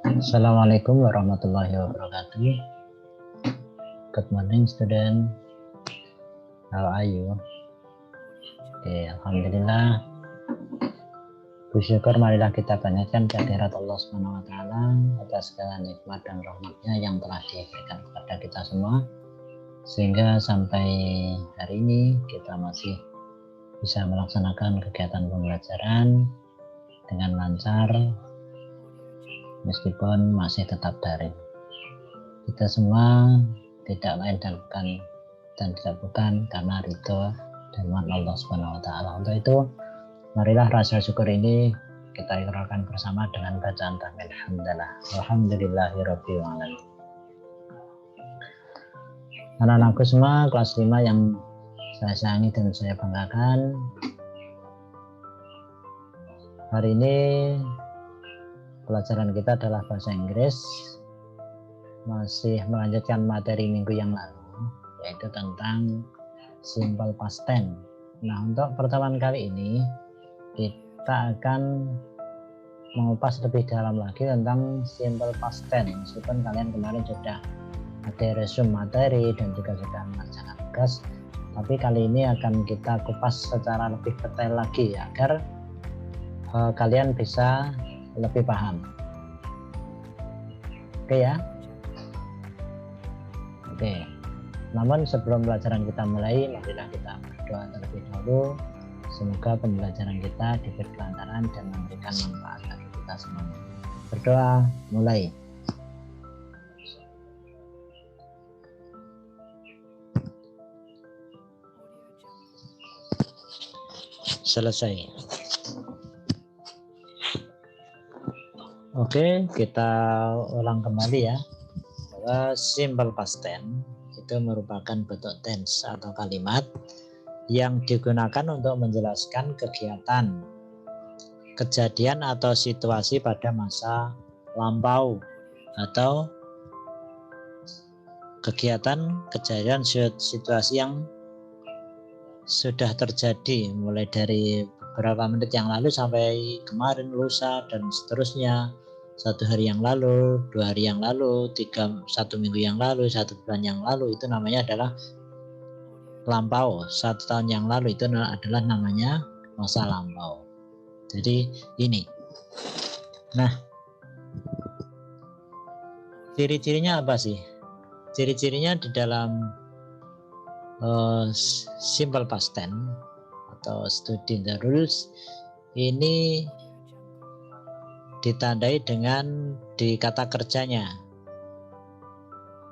Assalamualaikum warahmatullahi wabarakatuh. Good morning student. How are you? Alhamdulillah. Bersyukur marilah kita panjatkan kehadirat Allah Subhanahu wa taala atas segala nikmat dan rahmatnya yang telah diberikan kepada kita semua, sehingga sampai hari ini kita masih bisa melaksanakan kegiatan pembelajaran dengan lancar meskipun masih tetap daring. Kita semua tidak lain dan tidak bukan karena ridho dan mohon Allah Subhanahu wa taala. Untuk itu, marilah rasa syukur ini kita ikrarkan bersama dengan bacaan tahmid hamdalah. Alhamdulillahirabbil alamin. Anak-anakku semua kelas 5 yang saya sayangi dan saya banggakan, hari ini pelajaran kita adalah bahasa Inggris, masih melanjutkan materi minggu yang lalu, yaitu tentang simple past tense. Nah, untuk pertemuan kali ini kita akan mengupas lebih dalam lagi tentang simple past tense. Meskipun kalian kemarin sudah ada resume materi dan juga sudah mengerjakan tugas, tapi kali ini akan kita kupas secara lebih detail lagi agar kalian bisa lebih paham. Oke ya? Oke. Namun sebelum pelajaran kita mulai, marilah kita berdoa terlebih dahulu. Semoga pembelajaran kita diberi kelancaran dan memberikan manfaat bagi kita semua. Berdoa, mulai. Selesai. Oke, kita ulang kembali ya, bahwa simple past tense itu merupakan bentuk tense atau kalimat yang digunakan untuk menjelaskan kegiatan, kejadian atau situasi pada masa lampau atau kegiatan, kejadian, situasi yang sudah terjadi mulai dari beberapa menit yang lalu sampai kemarin, lusa, dan seterusnya. 1 hari yang lalu, 2 hari yang lalu, 1 minggu yang lalu, 1 bulan yang lalu, itu namanya adalah lampau. 1 tahun yang lalu itu adalah namanya masa lampau. Jadi ini. Nah, ciri-cirinya apa sih? Ciri-cirinya di dalam simple past tense atau study the rules ini ditandai dengan di kata kerjanya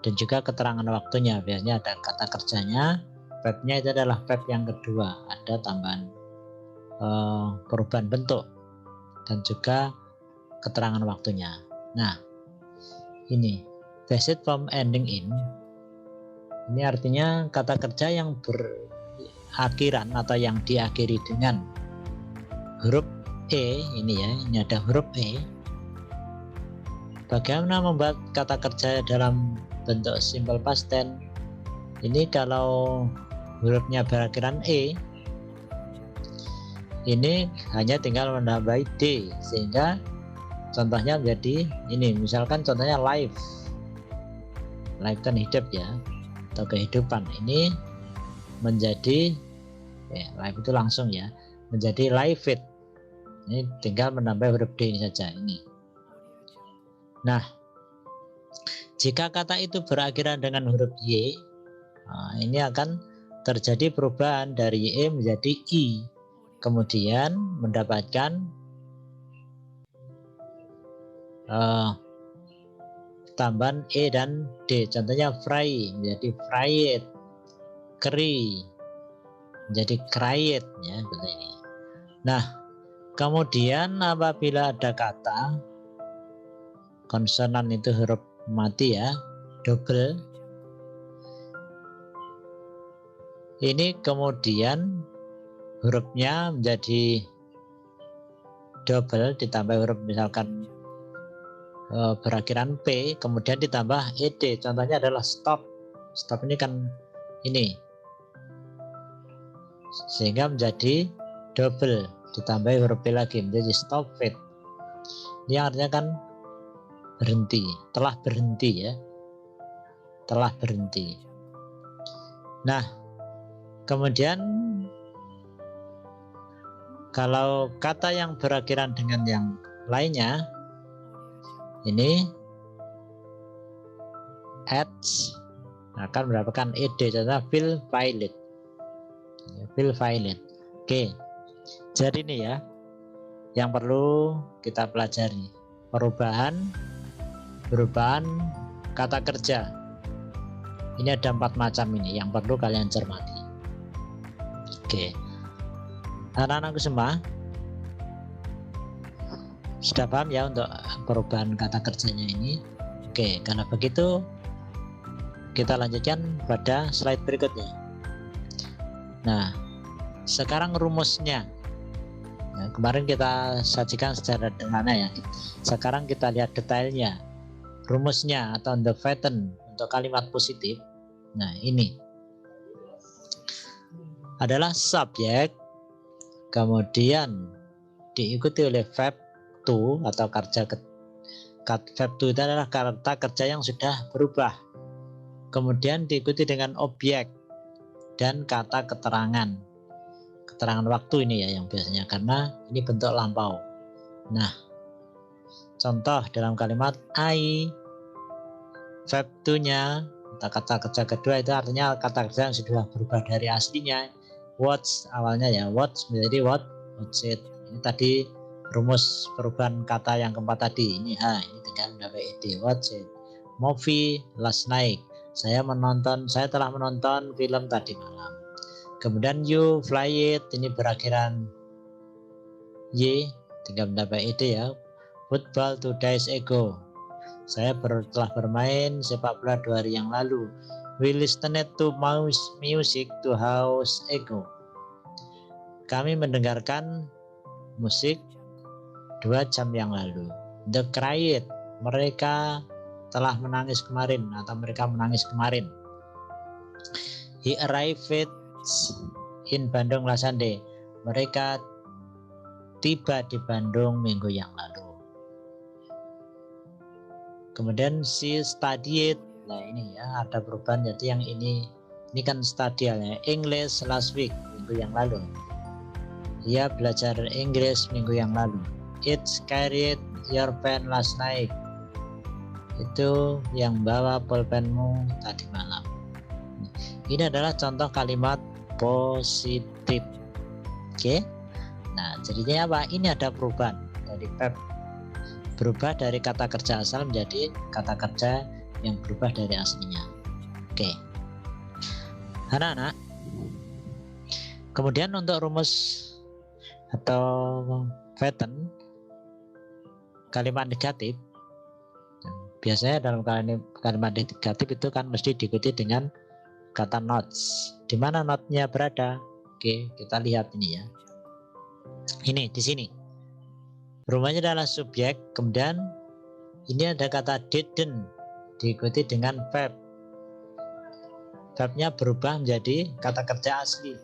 dan juga keterangan waktunya. Biasanya ada kata kerjanya, verbnya itu adalah verb yang kedua, ada tambahan perubahan bentuk dan juga keterangan waktunya. Nah, ini based from ending in, ini artinya kata kerja yang berakhiran atau yang diakhiri dengan huruf E. Ini ya, ini ada huruf E. Bagaimana membuat kata kerja dalam bentuk simple past tense? Ini kalau hurufnya berakhiran E, ini hanya tinggal menambah D, sehingga contohnya menjadi ini. Misalkan contohnya life kan hidup ya, atau kehidupan. Ini menjadi life itu langsung ya, menjadi live it. Ini tinggal menambah huruf D ini saja ini. Nah, jika kata itu berakhiran dengan huruf Y, ini akan terjadi perubahan dari Y menjadi I, kemudian mendapatkan tambahan E dan D. Contohnya fry menjadi fried, keri menjadi cried ya, seperti ini. Nah, kemudian apabila ada kata konsonan itu huruf mati ya, double, ini kemudian hurufnya menjadi double ditambah huruf misalkan berakhiran P, kemudian ditambah ED. Contohnya adalah stop. Stop ini kan ini, sehingga menjadi double ditambah huruf P lagi menjadi stop it. Ini artinya kan berhenti, telah berhenti ya, telah berhenti. Nah, kemudian kalau kata yang berakhiran dengan yang lainnya, ini ads akan mendapatkan ed, contohnya feel violent, feel violent. Oke, jadi ini ya yang perlu kita pelajari, perubahan kata kerja. Ini ada 4 macam ini yang perlu kalian cermati. Oke, anak-anakku semua sudah paham ya untuk perubahan kata kerjanya ini. Oke, kalau begitu kita lanjutkan pada slide berikutnya. Nah, sekarang rumusnya. Nah, kemarin kita sajikan secara sederhana ya. Sekarang kita lihat detailnya. Rumusnya atau the pattern untuk kalimat positif. Nah, ini adalah subjek, kemudian diikuti oleh verb to atau kerja verb to itu adalah kata kerja yang sudah berubah. Kemudian diikuti dengan objek dan kata keterangan waktu ini ya yang biasanya, karena ini bentuk lampau. Nah, contoh dalam kalimat I, verb to-nya atau kata kerja kedua itu artinya kata kerja yang sudah berubah dari aslinya. Watch awalnya ya, watch menjadi watch it. Ini tadi rumus perubahan kata yang keempat tadi. Ini ini tinggal mendapat ed, watch it. Movie last night, saya telah menonton film tadi malam. Kemudian you fly it, ini berakhiran y, tinggal mendapat ed ya. Football 2 days ago, saya telah bermain sepak bola 2 hari yang lalu. We listened to music 2 hours ago, kami mendengarkan musik 2 jam yang lalu. The cried, mereka telah menangis kemarin atau mereka menangis kemarin. He arrived in Bandung last Sunday, mereka tiba di Bandung minggu yang lalu. Kemudian she studied, nah ini ya ada perubahan, jadi yang ini kan study ya, English last week, minggu yang lalu. Dia belajar Inggris minggu yang lalu. It carried your pen last night, itu yang bawa pulpenmu tadi malam. Ini adalah contoh kalimat positif. Oke. Nah, jadinya apa? Ini ada perubahan dari verb, berubah dari kata kerja asal menjadi kata kerja yang berubah dari aslinya. Oke. Anak-anak, kemudian untuk rumus atau pattern kalimat negatif, biasanya dalam kalimat negatif itu kan mesti diikuti dengan kata nots. Di mana notnya berada? Oke, kita lihat ini ya. Ini di sini. Rumahnya adalah subjek, kemudian ini ada kata didn't diikuti dengan verb. Verbnya berubah menjadi kata kerja asli.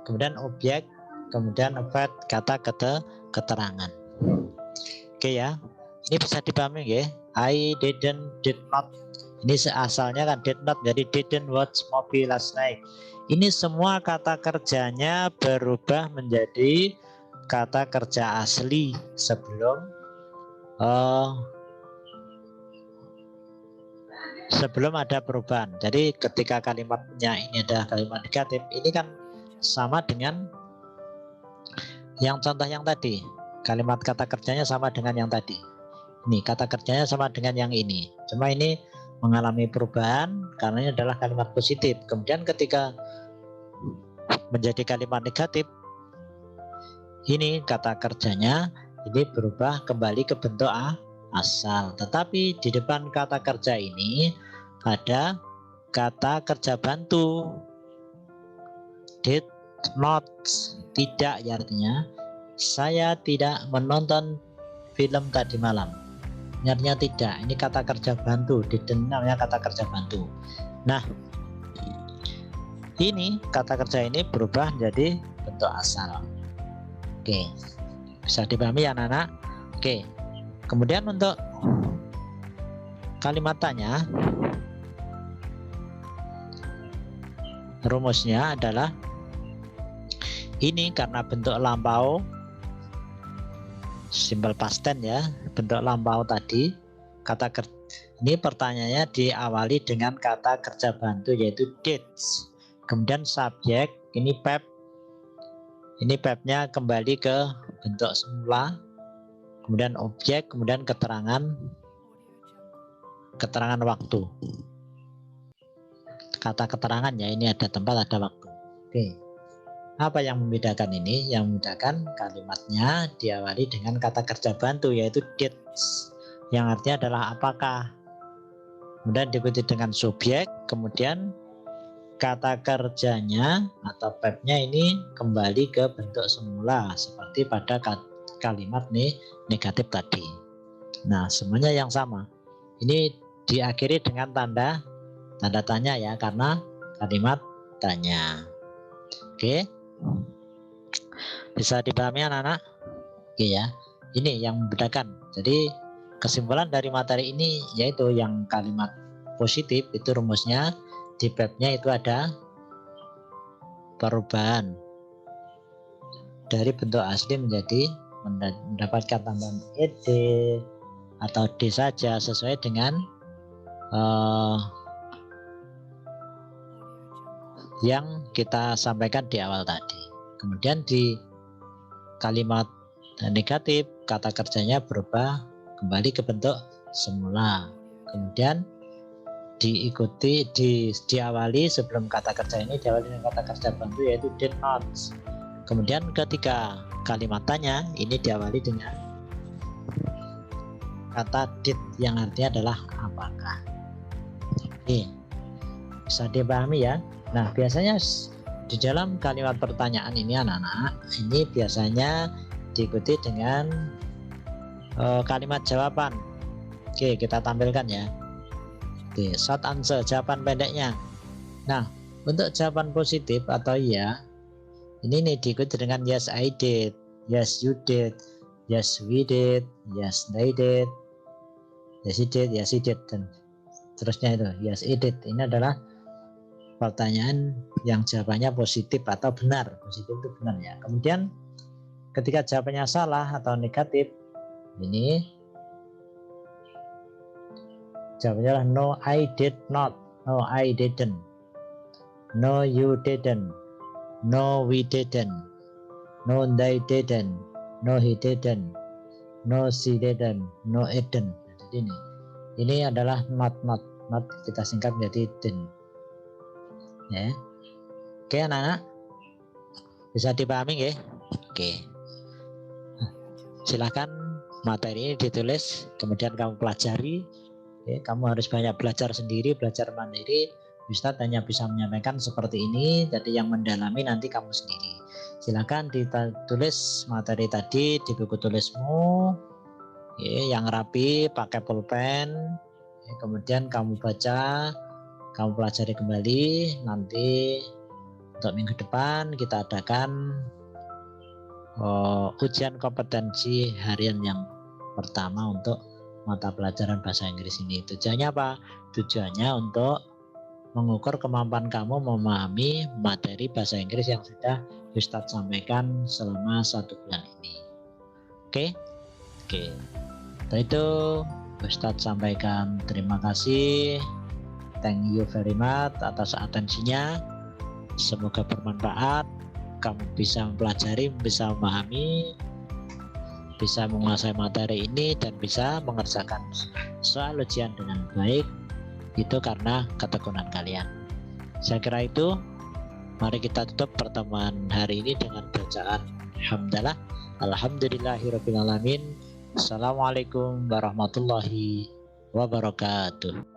Kemudian objek, kemudian verb, kata keterangan. Oke ya. Ini bisa dipahami ya. I didn't, did not. Ini asalnya kan did not, jadi didn't watch movie last night. Ini semua kata kerjanya berubah menjadi kata kerja asli sebelum ada perubahan. Jadi ketika kalimatnya ini adalah kalimat negatif, ini kan sama dengan yang contoh yang tadi. Kalimat kata kerjanya sama dengan yang tadi. Ini kata kerjanya sama dengan yang ini. Cuma ini mengalami perubahan karena ini adalah kalimat positif. Kemudian ketika menjadi kalimat negatif, ini kata kerjanya ini berubah kembali ke bentuk asal. Tetapi di depan kata kerja ini ada kata kerja bantu. Did not, tidak ya, artinya saya tidak menonton film tadi malam. Ini artinya tidak. Ini kata kerja bantu. Didn't namanya kata kerja bantu. Nah, ini kata kerja ini berubah menjadi bentuk asal. Oke, bisa dipahami ya anak-anak? Oke, kemudian untuk kalimat tanya, rumusnya adalah ini karena bentuk lampau, simple past tense ya, bentuk lampau tadi, kata kerja ini pertanyaannya diawali dengan kata kerja bantu yaitu did. Kemudian subjek ini verb. Ini verbnya kembali ke bentuk semula. Kemudian objek, kemudian keterangan waktu. Kata keterangan ya, ini ada tempat, ada waktu. Oke. Apa yang membedakan ini? Yang membedakan kalimatnya diawali dengan kata kerja bantu yaitu did, yang artinya adalah apakah. Kemudian diikuti dengan subjek, kemudian kata kerjanya atau verbnya ini kembali ke bentuk semula seperti pada kalimat negatif tadi. Nah, semuanya yang sama. Ini diakhiri dengan tanda tanya ya, karena kalimat tanya. Oke. Bisa dipahami anak-anak? Oke ya. Ini yang membedakan. Jadi kesimpulan dari materi ini yaitu yang kalimat positif itu rumusnya di verbnya itu ada perubahan dari bentuk asli menjadi mendapatkan tambahan ed atau d saja sesuai dengan yang kita sampaikan di awal tadi. Kemudian di kalimat negatif kata kerjanya berubah kembali ke bentuk semula. Kemudian diawali sebelum kata kerja ini diawali dengan kata kerja bantu yaitu did not. Kemudian ketika kalimat tanya ini diawali dengan kata did yang artinya adalah apakah. Oke, bisa dipahami ya. Nah, biasanya di dalam kalimat pertanyaan ini anak-anak ini biasanya diikuti dengan kalimat jawaban. Oke, kita tampilkan ya. Oke, short answer, jawaban pendeknya. Nah, untuk jawaban positif atau iya, ini diikuti dengan yes I did, yes you did, yes we did, yes they did, yes he did, yes he did, dan seterusnya itu, yes he did. Ini adalah pertanyaan yang jawabannya positif atau benar. Positif itu benar ya. Kemudian ketika jawabannya salah atau negatif, ini jawabannya adalah no I did not, no I didn't, no you didn't, no we didn't, no they didn't, no he didn't, no she didn't, no it didn't. Jadi ini adalah not kita singkat menjadi didn't. Ya. Oke anak-anak, bisa dipahami ya? Oke. Silahkan materi ini ditulis, kemudian kamu pelajari. Oke, kamu harus banyak belajar sendiri, belajar mandiri. Ustadz hanya bisa menyampaikan seperti ini, jadi yang mendalami nanti kamu sendiri. Silahkan ditulis materi tadi di buku tulismu, yang rapi, pakai pulpen. Kemudian kamu baca, kamu pelajari kembali. Nanti untuk minggu depan kita adakan ujian kompetensi harian yang pertama untuk mata pelajaran bahasa Inggris ini. Tujuannya apa? Tujuannya untuk mengukur kemampuan kamu memahami materi bahasa Inggris yang sudah Ustadz sampaikan selama 1 bulan ini. Oke. Setelah itu Ustadz sampaikan terima kasih. Thank you very much atas atensinya. Semoga bermanfaat. Kamu bisa mempelajari, bisa memahami, bisa menguasai materi ini, dan bisa mengerjakan soal ujian dengan baik. Itu karena ketekunan kalian. Saya kira itu. Mari kita tutup pertemuan hari ini dengan bacaan hamdalah. Alhamdulillahirabbil alamin. Assalamualaikum warahmatullahi wabarakatuh.